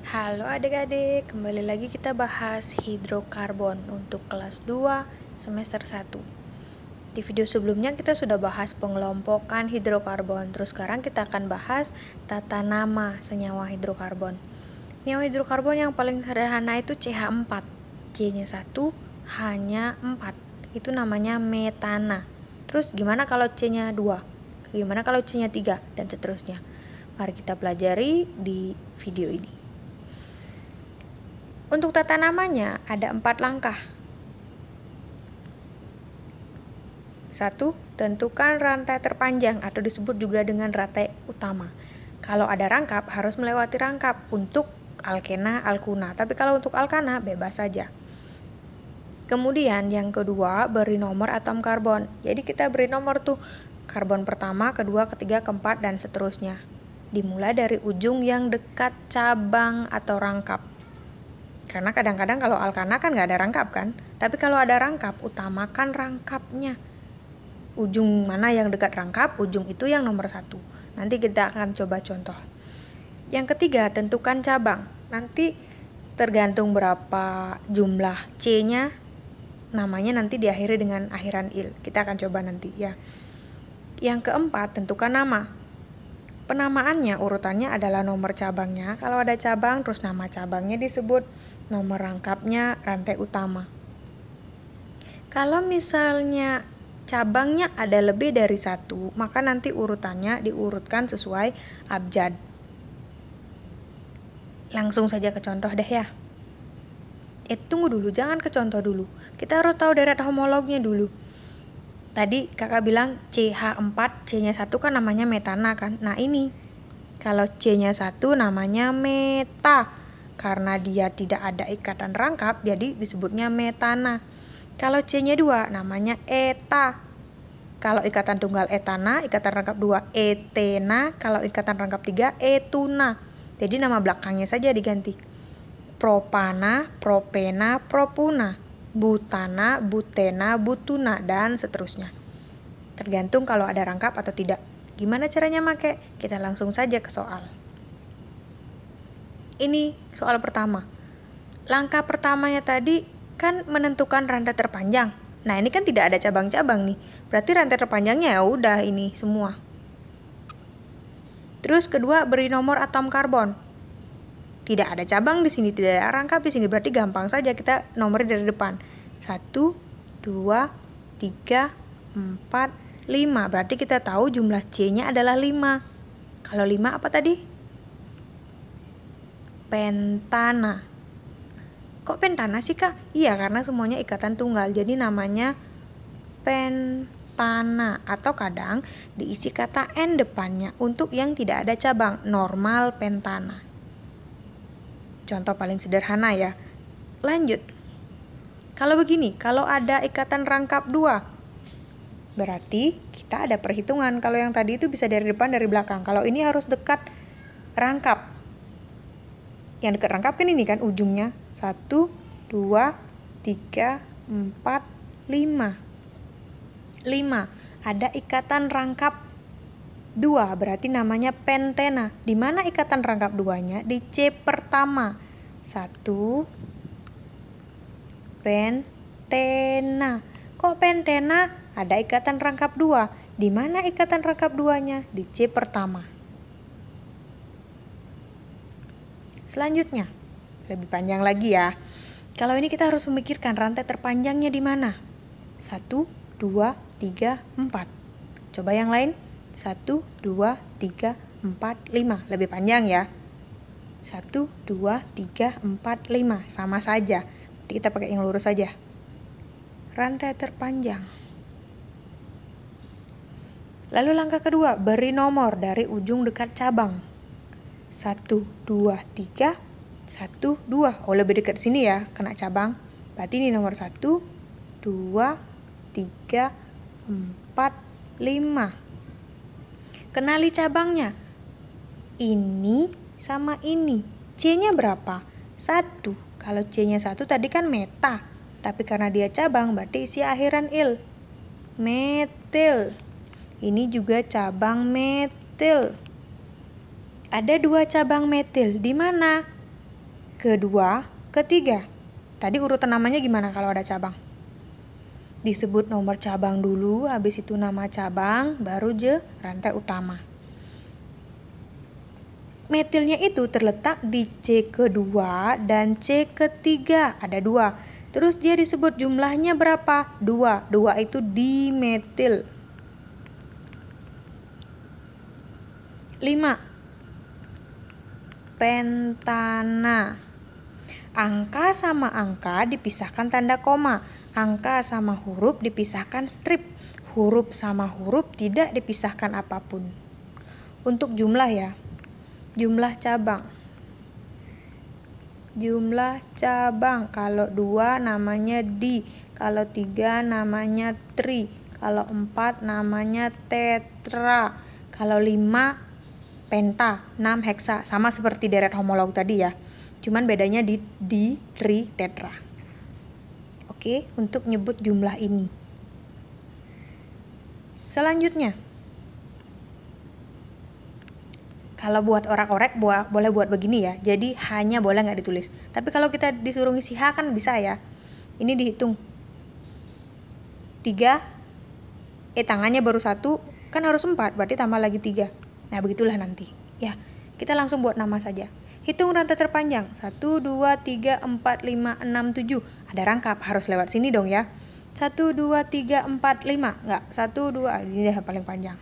Halo adik-adik, kembali lagi kita bahas hidrokarbon untuk kelas 2 semester 1. Di video sebelumnya kita sudah bahas pengelompokan hidrokarbon. Terus sekarang kita akan bahas tata nama senyawa hidrokarbon. Senyawa hidrokarbon yang paling sederhana itu CH4. C-nya 1, H-nya 4. Itu namanya metana. Terus gimana kalau C-nya 2? Gimana kalau C-nya 3? Dan seterusnya. Mari kita pelajari di video ini. Untuk tata namanya ada 4 langkah. 1. Tentukan rantai terpanjang atau disebut juga dengan rantai utama. Kalau ada rangkap harus melewati rangkap untuk alkena, alkuna. Tapi kalau untuk alkana bebas saja. Kemudian yang kedua beri nomor atom karbon. Jadi kita beri nomor tuh karbon pertama, kedua, ketiga, keempat dan seterusnya. Dimulai dari ujung yang dekat cabang atau rangkap. Karena kadang-kadang kalau alkana kan nggak ada rangkap kan. Tapi kalau ada rangkap, utamakan rangkapnya. Ujung mana yang dekat rangkap, ujung itu yang nomor 1. Nanti kita akan coba contoh. Yang ketiga, tentukan cabang. Nanti tergantung berapa jumlah C-nya, namanya nanti diakhiri dengan akhiran il. Kita akan coba nanti ya. Yang keempat, tentukan nama. Penamaannya urutannya adalah nomor cabangnya. Kalau ada cabang terus nama cabangnya disebut, nomor rangkapnya rantai utama. Kalau misalnya cabangnya ada lebih dari 1, maka nanti urutannya diurutkan sesuai abjad. Langsung saja ke contoh deh ya. Tunggu dulu, jangan ke contoh dulu. Kita harus tahu deret homolognya dulu. Tadi kakak bilang CH4, C-nya 1 kan namanya metana kan. Nah ini, kalau C-nya 1 namanya meta. Karena dia tidak ada ikatan rangkap, jadi disebutnya metana. Kalau C-nya 2 namanya eta. Kalau ikatan tunggal etana, ikatan rangkap 2 etena. Kalau ikatan rangkap 3 etuna. Jadi nama belakangnya saja diganti. Propana, propena, propuna. Butana, butena, butuna, dan seterusnya. Tergantung kalau ada rangkap atau tidak. Gimana caranya make? Kita langsung saja ke soal. Ini soal pertama. Langkah pertamanya tadi kan menentukan rantai terpanjang. Nah ini kan tidak ada cabang-cabang nih. Berarti rantai terpanjangnya ya udah ini semua. Terus kedua beri nomor atom karbon. Tidak ada cabang di sini, tidak ada rangkap di sini, berarti gampang saja kita nomornya dari depan. 1, 2, 3, 4, 5. Berarti kita tahu jumlah C-nya adalah 5. Kalau 5 apa tadi? Pentana. Kok pentana sih kak? Iya, karena semuanya ikatan tunggal, jadi namanya pentana. Atau kadang diisi kata N depannya untuk yang tidak ada cabang, normal pentana. Contoh paling sederhana ya. Lanjut. Kalau begini, kalau ada ikatan rangkap 2, berarti kita ada perhitungan. Kalau yang tadi itu bisa dari depan, dari belakang. Kalau ini harus dekat rangkap. Yang dekat rangkap kan ini kan ujungnya. 1, 2, 3, 4, 5. 5. Ada ikatan rangkap 2, berarti namanya pentena. Di mana ikatan rangkap 2-nya? Di C pertama. 1 pentena. Kok pentena? Ada ikatan rangkap 2. Di mana ikatan rangkap 2-nya? Di C pertama. Selanjutnya, lebih panjang lagi ya. Kalau ini kita harus memikirkan rantai terpanjangnya di mana? 1, 2, 3, 4. Coba yang lain. 1, 2, 3, 4, 5. Lebih panjang ya. 1, 2, 3, 4, 5. Sama saja. Jadi kita pakai yang lurus saja. Rantai terpanjang. Lalu langkah kedua, beri nomor dari ujung dekat cabang. 1, 2, 3, 1, 2. Oh lebih dekat sini ya, kena cabang. Berarti ini nomor 1, 2, 3, 4, 5. Kenali cabangnya. Ini sama ini. C-nya berapa? 1. Kalau C-nya 1 tadi kan meta. Tapi karena dia cabang berarti isi akhiran il. Metil. Ini juga cabang metil. Ada 2 cabang metil. Di mana? kedua, ketiga. Tadi urutan namanya gimana kalau ada cabang? Disebut nomor cabang dulu, habis itu nama cabang, baru rantai utama. Metilnya itu terletak di C kedua dan C ketiga, ada 2. Terus dia disebut jumlahnya berapa? 2. 2 itu dimetil. 5. Pentana. Angka sama angka dipisahkan tanda koma. Angka sama huruf dipisahkan strip. Huruf sama huruf tidak dipisahkan apapun. Untuk jumlah ya. Jumlah cabang. Jumlah cabang. Kalau 2 namanya di. Kalau 3 namanya tri. Kalau 4 namanya tetra. Kalau 5 penta, 6 heksa, sama seperti deret homolog tadi ya. Cuman bedanya di tri, tetra. Oke, untuk nyebut jumlah ini. Selanjutnya, kalau buat orak-orek boleh buat begini ya. Jadi hanya boleh nggak ditulis. Tapi kalau kita disuruh ngisi H kan bisa ya. Ini dihitung. 3, tangannya baru 1, kan harus 4, berarti tambah lagi 3. Nah, begitulah nanti. Ya, kita langsung buat nama saja. Hitung rantai terpanjang. 1, 2, 3, 4, 5, 6, 7. Ada rangkap, harus lewat sini dong ya. 1, 2, 3, 4, 5. Enggak, 1, 2. Ini yang paling panjang.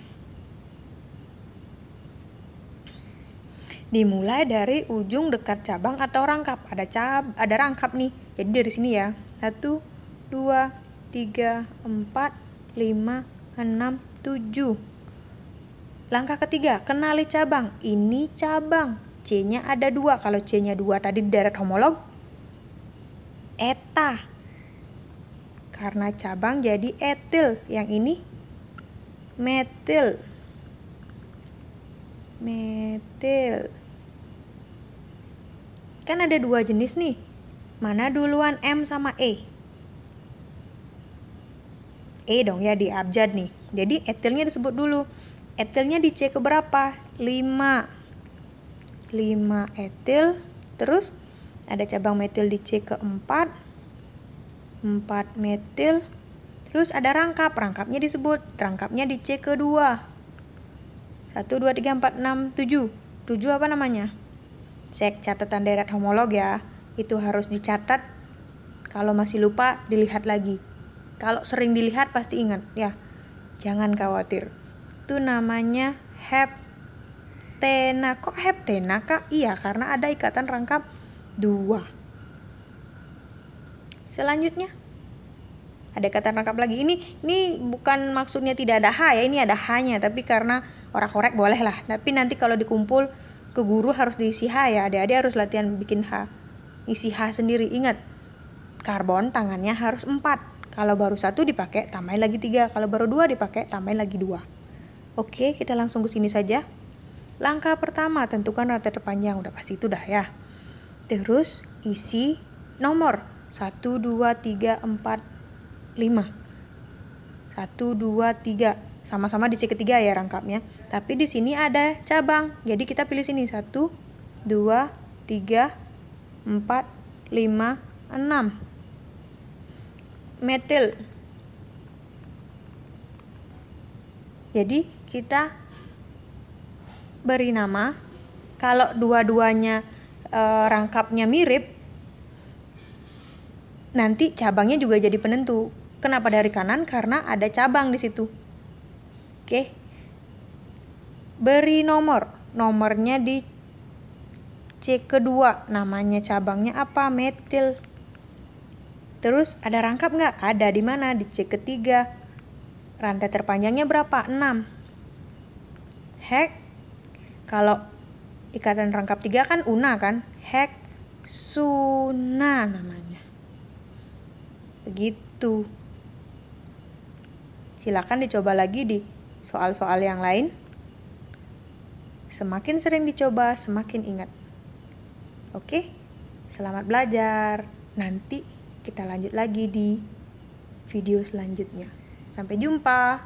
Dimulai dari ujung dekat cabang atau rangkap. Ada rangkap nih. Jadi dari sini ya. 1, 2, 3, 4, 5, 6, 7. Langkah ketiga, kenali cabang. Ini cabang. C-nya ada 2. Kalau C-nya 2 tadi deret homolog, eta. Karena cabang jadi etil. Yang ini metil. Metil. Kan ada 2 jenis nih. Mana duluan M sama E? E dong ya, di abjad nih. Jadi etilnya disebut dulu. Etilnya di C keberapa? 5. 5 etil. Terus ada cabang metil di C keempat. 4 metil. Terus ada rangkap. Rangkapnya disebut. Rangkapnya di C kedua. 1, 2, 3, 4, 6, 7. 7 apa namanya? Cek catatan deret homolog ya. Itu harus dicatat. Kalau masih lupa, dilihat lagi. Kalau sering dilihat pasti ingat ya. Jangan khawatir. Itu namanya heptena. Kok heptena kak? Iya, karena ada ikatan rangkap 2. Selanjutnya ada ikatan rangkap lagi. Ini bukan maksudnya tidak ada H ya, ini ada H-nya, tapi karena orak-orek boleh lah. Tapi nanti kalau dikumpul ke guru harus diisi H ya. Adik-adik harus latihan bikin H. Isi H sendiri. Ingat, karbon tangannya harus 4. Kalau baru 1 dipakai, tambahin lagi 3. Kalau baru 2 dipakai, tambahin lagi 2. Oke, kita langsung ke sini saja. Langkah pertama, tentukan rantai terpanjang. Udah pasti itu dah ya. Terus isi nomor 1, 2, 3, 4, 5. 1, 2, 3. Sama-sama di C ketiga ya rangkapnya. Tapi di sini ada cabang. Jadi kita pilih sini 1, 2, 3, 4, 5, 6. Metil. Jadi kita beri nama. Kalau dua-duanya rangkapnya mirip, nanti cabangnya juga jadi penentu. Kenapa dari kanan? Karena ada cabang di situ. Oke. Beri nomor. Nomornya di C kedua. Namanya cabangnya apa? Metil. Terus ada rangkap nggak? Ada. Di mana? Di C ketiga. Rantai terpanjangnya berapa? 6. Hek. Kalau ikatan rangkap 3 kan una kan? Heksuna namanya. Begitu. Silakan dicoba lagi di soal-soal yang lain. Semakin sering dicoba, semakin ingat. Oke? Selamat belajar. Nanti kita lanjut lagi di video selanjutnya. Sampai jumpa.